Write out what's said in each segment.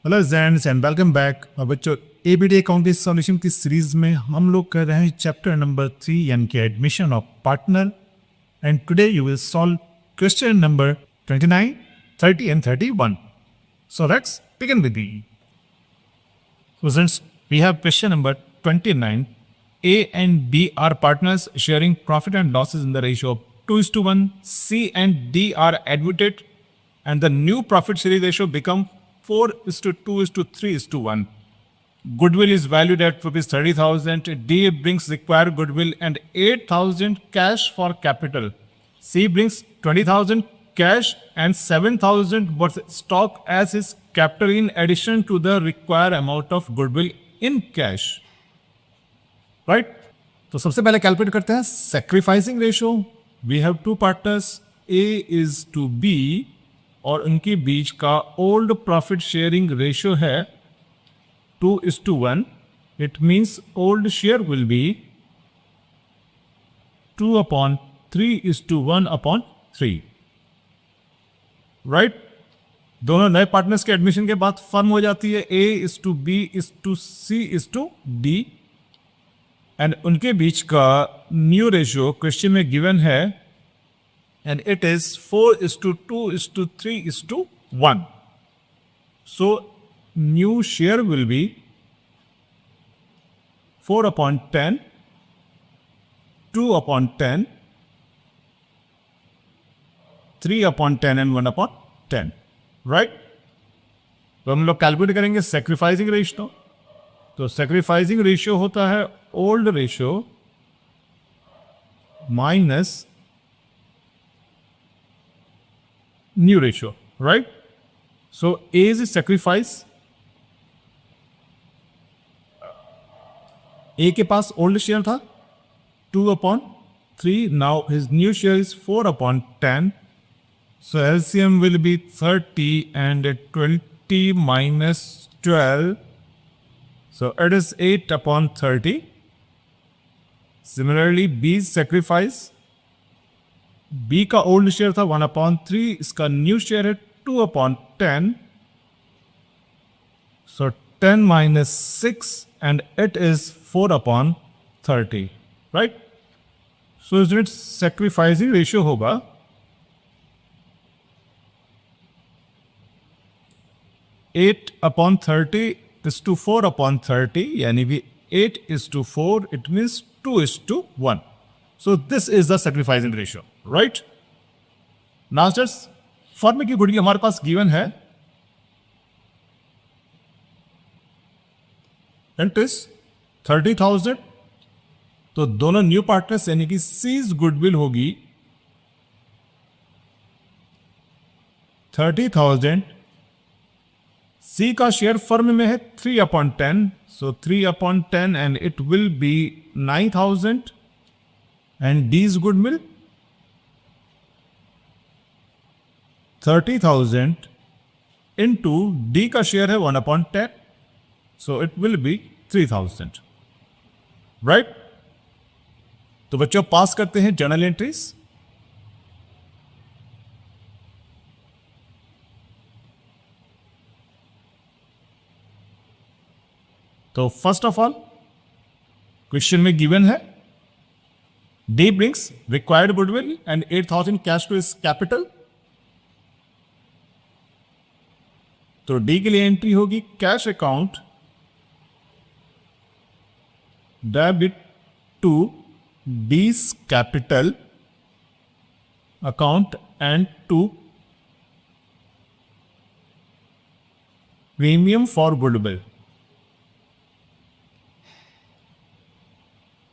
Hello friends and welcome back. और बच्चों, ABD accounting solution की सीरीज में हम लोग कर रहे हैं चैप्टर नंबर 3 यानी कि admission of partner. And today you will solve question number 29, 30 and 31। So let's begin with the. Students, we have question number 29. A and B are partners sharing profit and losses in the ratio of 2:1. C and D are admitted and the new profit sharing ratio become 4:2:3:1. Goodwill is valued at rupees 30,000. D brings required goodwill and 8,000 cash for capital. C brings 20,000 cash and 7,000 worth stock as his capital in addition to the required amount of goodwill in cash. Right? तो सबसे पहले calculate करते हैं sacrificing ratio. We have two partners, A is to B, और उनके बीच का old profit sharing ratio है 2:1. It means old share will be 2/3:1/3. Right? दोनों नए पार्टनर्स के एडमिशन के बाद फर्म हो जाती है A is to B is to C is to D, and उनके बीच का न्यू रेशियो क्वेश्चन में गिवन है and it is 4:2:3:1. So new share will be 4/10, 2/10, 3/10 and 1/10. Right? तो हम लोग कैलकुलेट करेंगे सैक्रिफाइसिंग रेशियो। तो सैक्रिफाइसिंग रेशियो होता है old ratio minus new ratio, right? So A is a sacrifice. A के पास old share था 2/3. Now his new share is 4/10. So LCM will be 30 and 20 minus 12. So it is 8/30. Similarly, B's sacrifice, B का old share था 1/3, इसका new share है 2/10. सो 10 minus 6 and it is 4/30. Right? So it's sacrificing ratio होगा 8/30 is to 4/30, यानी कि 8:4, it means 2:1. So this is the sacrificing ratio, right? Now just firm की goodwill हमारे पास given है, इट इज 30,000. तो दोनों न्यू पार्टनर्स यानी कि सीज गुडविल होगी 30,000. सी का शेयर फर्म में है 3/10, सो 3/10 and it will B 9,000. And D's goodwill 30,000 into D का शेयर है 1/10, so it will be 3,000. Right? तो बच्चों पास करते हैं जर्नल एंट्रीज। तो फर्स्ट ऑफ ऑल क्वेश्चन में गिवन है D brings required goodwill and 8,000 cash to his capital. तो D के लिए एंट्री होगी cash account debit to D's capital account and to premium for goodwill.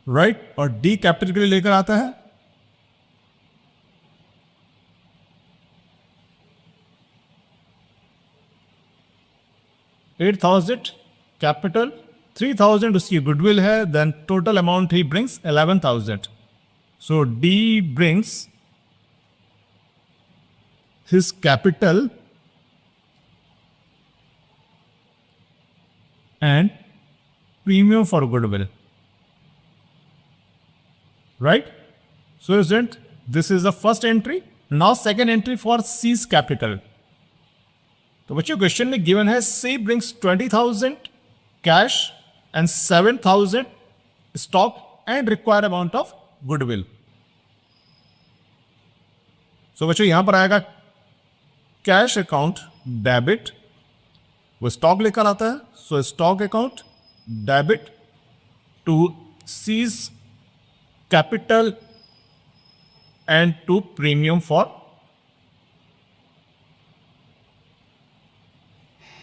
Right? और D capital के लिए लेकर आता है 8,000 कैपिटल, 3,000 उसकी गुडविल है, देन टोटल अमाउंट ही brings 11,000. So D brings his capital and premium for goodwill. Right? So isn't this is the first entry. Now second entry for C's capital. तो बच्चों क्वेश्चन में गिवन है C brings 20,000 cash and 7,000 stock and require amount of goodwill. So बच्चों यहां पर आएगा cash account debit, वो stock लेकर आता है, so stock account debit to C's capital and to premium for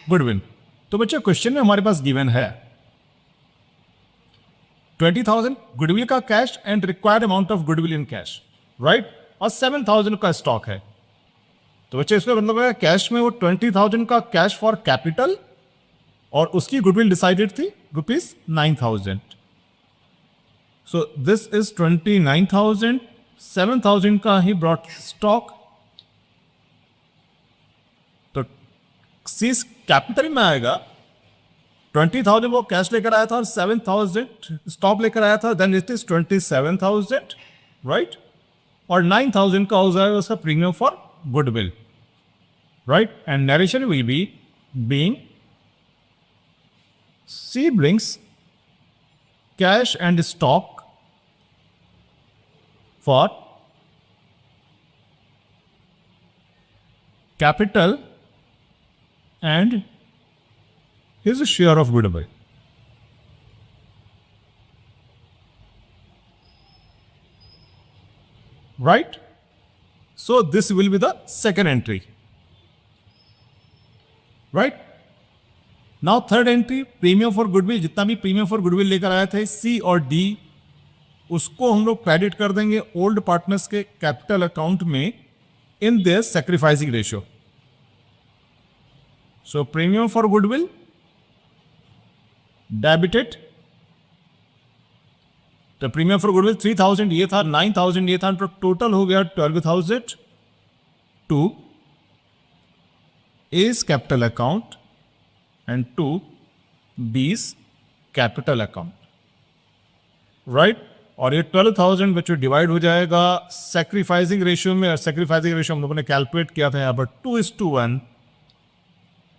goodwill. तो बच्चों क्वेश्चन में हमारे पास गिवन है 20,000 गुडविल का cash and required amount of goodwill in cash, right, और 7,000 का स्टॉक है। तो बच्चे इसमें मतलब है कैश में वो 20,000 का कैश फॉर कैपिटल और उसकी गुडविल डिसाइडेड थी ₹9,000। सो दिस इज 29,000, 7,000 का ही ब्रॉट स्टॉक। तो सीज कैपिटल में आएगा 20,000 वो कैश लेकर आया था और 7,000 स्टॉक लेकर आया था, देन इट इज 27,000, राइट, और 9,000 का हो जाएगा उसका premium for goodwill, right, and narration will be being C brings cash and stock for capital and his share of goodwill. Right? So this will be the second entry. Right? Now third entry, premium for goodwill, जितना भी premium for goodwill लेकर आया था C और D, उसको हम लोग credit कर देंगे ओल्ड पार्टनर्स के कैपिटल अकाउंट में in their sacrificing ratio. So premium for goodwill debited, तो प्रीमियम फॉर गुडविल 3,000 ये था, 9,000 ये था, तो टोटल हो गया 12,000 to A's capital account and to B's capital account, right. और ये 12,000 बच्चों डिवाइड हो जाएगा सैक्रिफाइसिंग रेशियो में, और सैक्रिफाइसिंग रेशियो हम लोगों ने कैलकुलेट किया था यहाँ पर 2:1।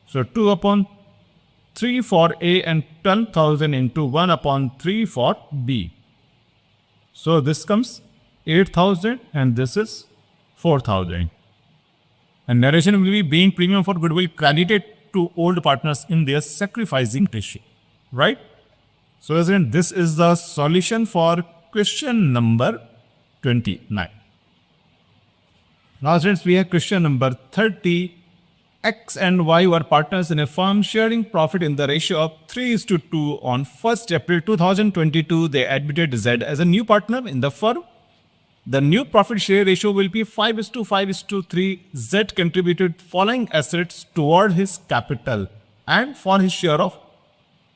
So 2/3 for A and 10,000 into 1/3 for B. So this comes 8,000 and this is 4,000. And narration will be being premium for goodwill credited to old partners in their sacrificing ratio. Right? So as in, this is the solution for question number 29. Now students, we have question number 30. X and Y were partners in a firm sharing profit in the ratio of 3:2. On 1st April 2022, they admitted Z as a new partner in the firm. The new profit share ratio will be 5:5:3. Z contributed following assets toward his capital and for his share of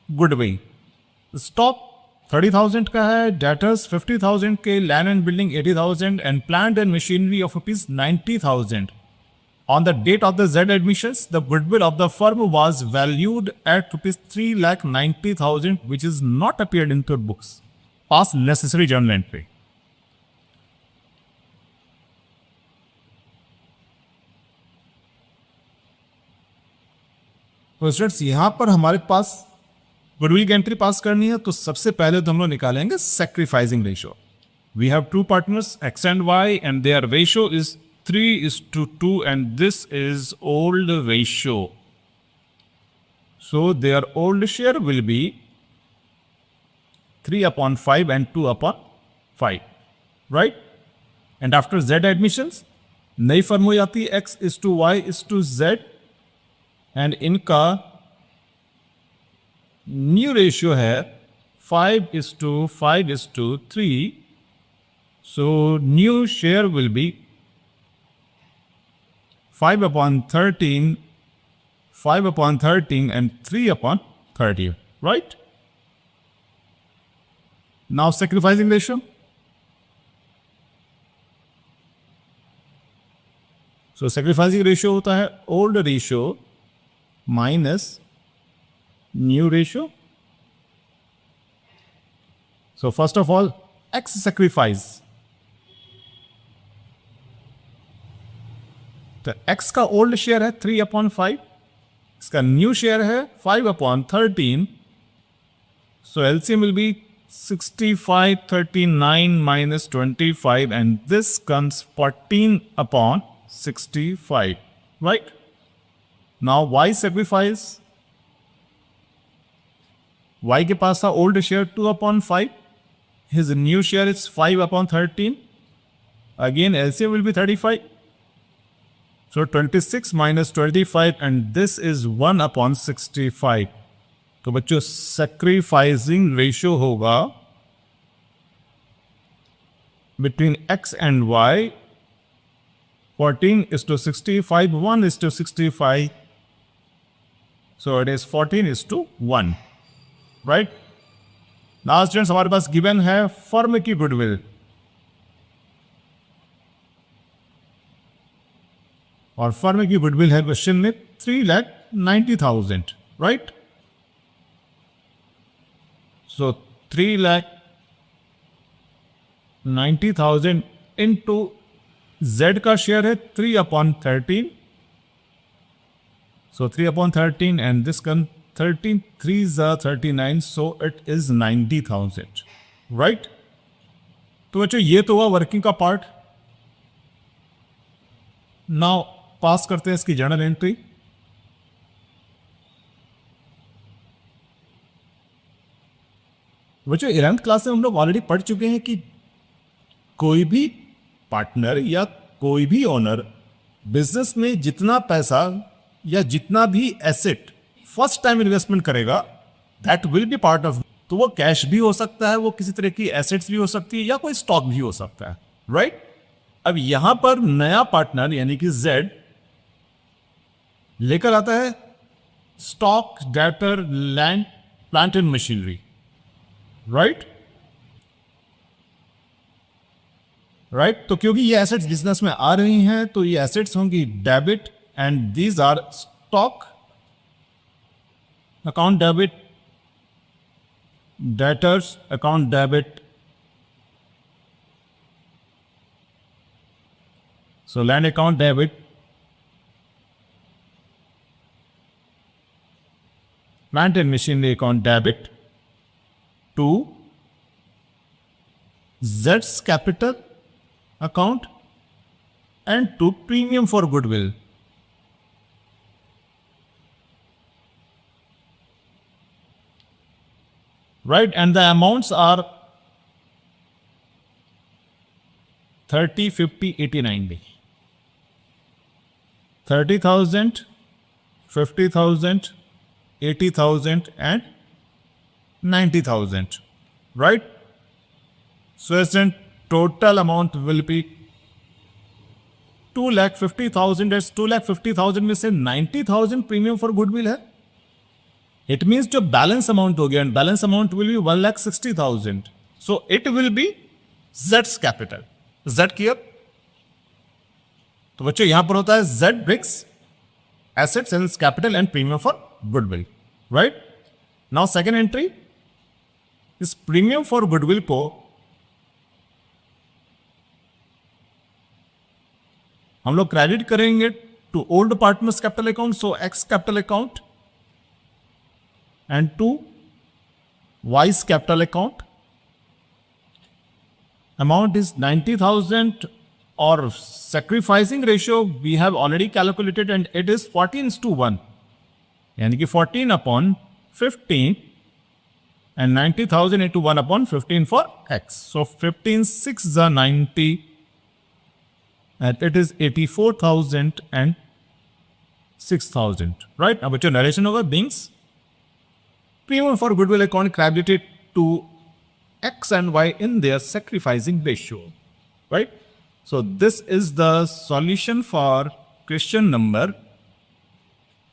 goodwill. Stock 30,000 का है, debtors 50,000 के, land and building 80,000 and plant and machinery of ₹90,000. On the date of the Z admissions, the goodwill of the firm was valued at ₹3,90,000, which is not appeared in your books. Pass necessary journal entry. तो students यहाँ पर हमारे पास goodwill की entry पास करनी है, तो सबसे पहले तो हम लोग निकालेंगे sacrificing ratio. We have two partners X and Y and their ratio is 3:2 and this is old ratio. So their old share will be 3/5 and 2/5, right? And after Z admissions, नई फर्म हो जाती है X:Y:Z and इनका new ratio है 5:5:3. So new share will be 5/13, 5/13 and 3/30, right? Now sacrificing ratio. So sacrificing ratio होता है old ratio minus new ratio. So first of all, X sacrifice. तो X का ओल्ड शेयर है 3/5 इसका new share है 5/13. So LCM will be 65, 39 minus 25, and this comes 14/65. Right? Now Y sacrifice. Y के पास था old share 2/5. His new share is 5/13. Again LCM will be 35. So 26 minus 25, and this is 1/65. तो बच्चों sacrificing ratio होगा between x and y 14:65, 1:65. So it is 14:1. Right. Now students हमारे पास given है firm की goodwill. और firm की goodwill है question में 3,90,000. राइट. So 3,90,000 into Z का शेयर है 3/13. So 3/13, and this comes 13, 3s are 39, so it is 90,000. Right? तो बच्चों ये तो हुआ वर्किंग का पार्ट. नाउ पास करते हैं इसकी जर्नल एंट्री. बच्चों 11th क्लास में हम लोग ऑलरेडी पढ़ चुके हैं कि कोई भी पार्टनर या कोई भी ओनर बिजनेस में जितना पैसा या जितना भी एसेट फर्स्ट टाइम इन्वेस्टमेंट करेगा that will be part of. तो वो कैश भी हो सकता है, वो किसी तरह की एसेट्स भी हो सकती है, या कोई स्टॉक भी हो सकता है. राइट. अब यहां पर नया पार्टनर यानी कि जेड लेकर आता है stock, debtor, land, plant and machinery. Right. Right. तो क्योंकि ये एसेट्स बिजनेस में आ रही हैं तो ये एसेट्स होंगी debit, and these are stock, account debit, debtors, account debit. So land account debit, plant and machinery account debit to Z's capital account and to premium for goodwill. Right, and the amounts are 30, 50, 80, 90. 30,000, 50,000, 80,000 and 90,000. Right? So then total amount will be 2,50,000. As 2,50,000 में से 90,000 premium for goodwill है. It means जो balance amount हो गया, and balance amount will be 1,60,000. So it will be जेड्स capital. Z clear? तो बच्चों यहां पर होता है Z brings assets and capital and premium for goodwill. Right. Now second entry, इस प्रीमियम फॉर गुडविल को हम लोग क्रेडिट करेंगे to old partners capital account, so X capital account, and to Y's capital account. Amount is 90,000. और sacrificing ratio we have already calculated, and it is 14:1, यानी कि 14/15 and 90,000 into 1/15 for x. So 15 6 are 90, and it is 84,000 and 6,000. Right. अब बच्चों narration होगा beings premium for goodwill account credited to x and y in their sacrificing ratio. Right. So this is the solution for question number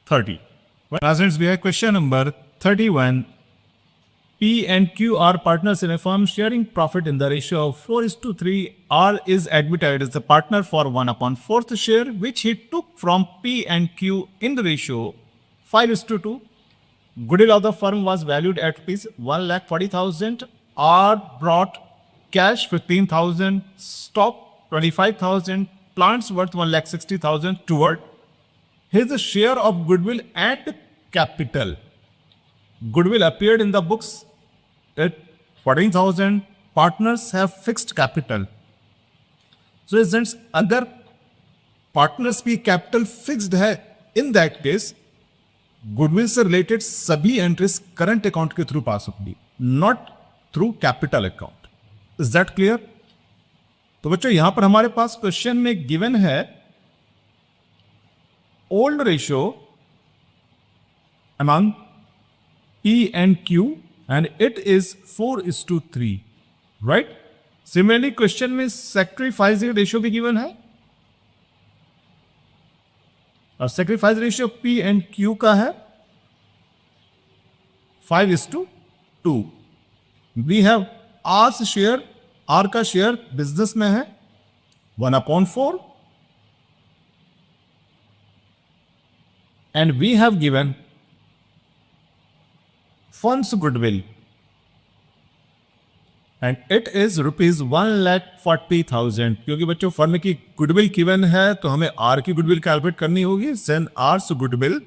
30. Now since we have question number 31, P and Q are partners in a firm sharing profit in the ratio of 4:3. R is admitted as the partner for 1/4 share, which he took from P and Q in the ratio 5:2. Goodwill of the firm was valued at ₹1,40,000. R brought cash 15,000, stock 25,000, plants worth 1,60,000 toward his share of goodwill and capital. Goodwill appeared in the books at 14,000. Partners have fixed capital. So since अगर partners की capital fixed है, in that case goodwill से related सभी entries current account के through pass होंगी, not through capital account. Is that clear? तो बच्चों यहां पर हमारे पास क्वेश्चन में गिवन है old ratio among P and Q and it is 4:3, right? Similarly question में सैक्रिफाइस रेशियो भी गिवन है और sacrifice ratio P and Q का है 5:2. We have R share, R का शेयर बिजनेस में है 1/4 and we have given funds goodwill and it is rupees 1,40,000. क्योंकि बच्चों फर्म की गुडविल गिवन है तो हमें आर की गुडविल कैलकुलेट करनी होगी. Then R's goodwill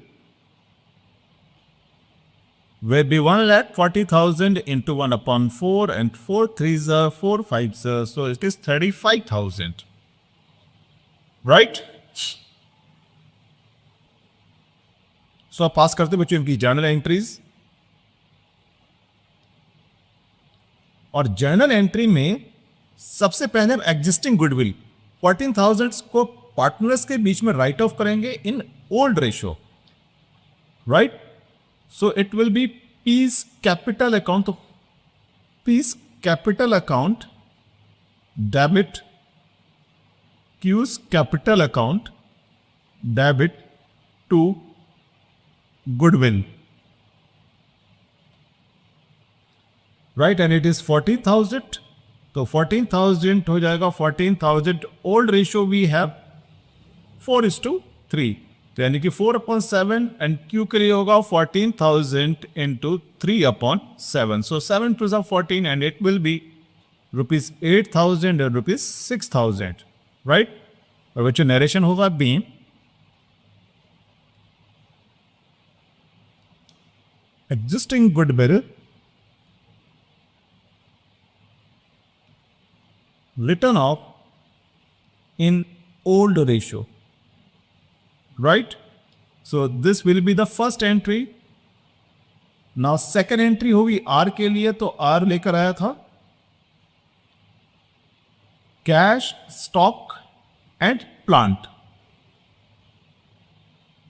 will be 1,40,000 into 1/4 and 4 3s are 4 5s are, so it is 35,000, right? So आप पास करते बच्चों इनकी जर्नल एंट्रीज, और जर्नल एंट्री में सबसे पहले हम एग्जिस्टिंग गुडविल 14,000 को पार्टनर्स के बीच में राइट ऑफ करेंगे in old ratio, right? So it will be P's capital account. P's capital account debit Q's capital account debit to goodwill. Right, and it is 40,000. तो 14,000 हो जाएगा. 14,000 old ratio we have 4:3. तो यानी कि 4/7 and Q के लिए होगा 14,000 into 3/7. So 7 2s are 14 and it will B rupees 8,000 और रुपीज 6,000, राइट? और बच्चों नरेशन होगा B existing goodwill return of in old ratio, right? So this will be the first entry. Now second entry होगी R के लिए, तो R लेकर आया था cash, stock and plant,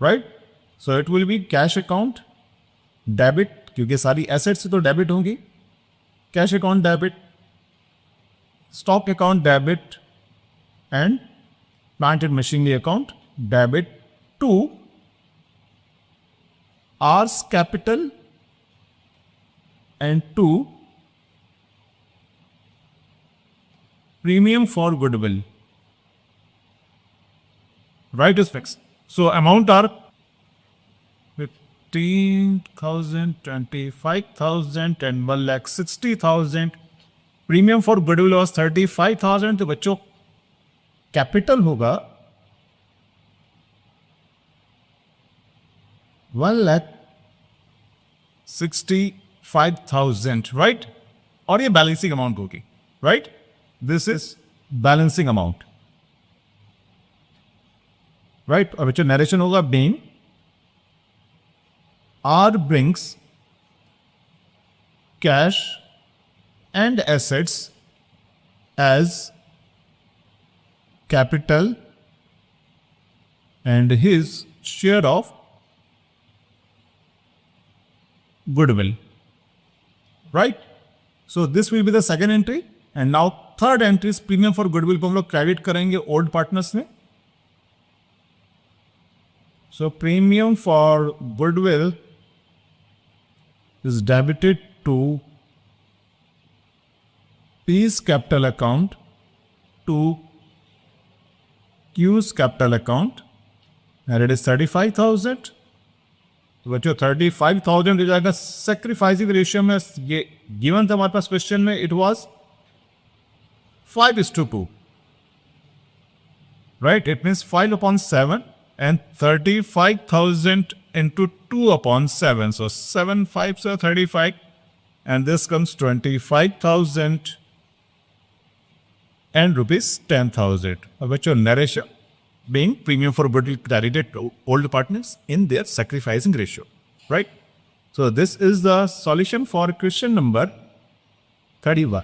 right? So it will be cash account debit, क्योंकि सारी assets तो डेबिट होंगी. Cash account debit, stock account debit and plant and machinery account debit to R's capital and to premium for goodwill, right? Is fixed. So amount are 15,000, 25,000 and 1,60,000. Premium for goodwill was 35,000. तो बच्चों capital होगा 1,65,000, right? और ये balancing amount होगी, right? This is balancing amount, right? और बच्चों narration होगा being R brings cash and assets as capital and his share of goodwill, right? So this will be the second entry and now third entry is premium for goodwill को हम लोग credit करेंगे old partners में. So premium for goodwill is debited to P's capital account to Q's capital account and it is 35,000. तो बच्चों 35,000 हो जाएगा. Sacrificing ratio में ये गिवन था हमारे पास क्वेश्चन में, it was 5:2, right? It means 5/7 and 35,000 into 2 upon 7. So 7 5s are 35 and this comes 25,000 and rupees 10,000. Which your narration being premium for goodwill credited to old partners in their sacrificing ratio, right? So this is the solution for question number 31.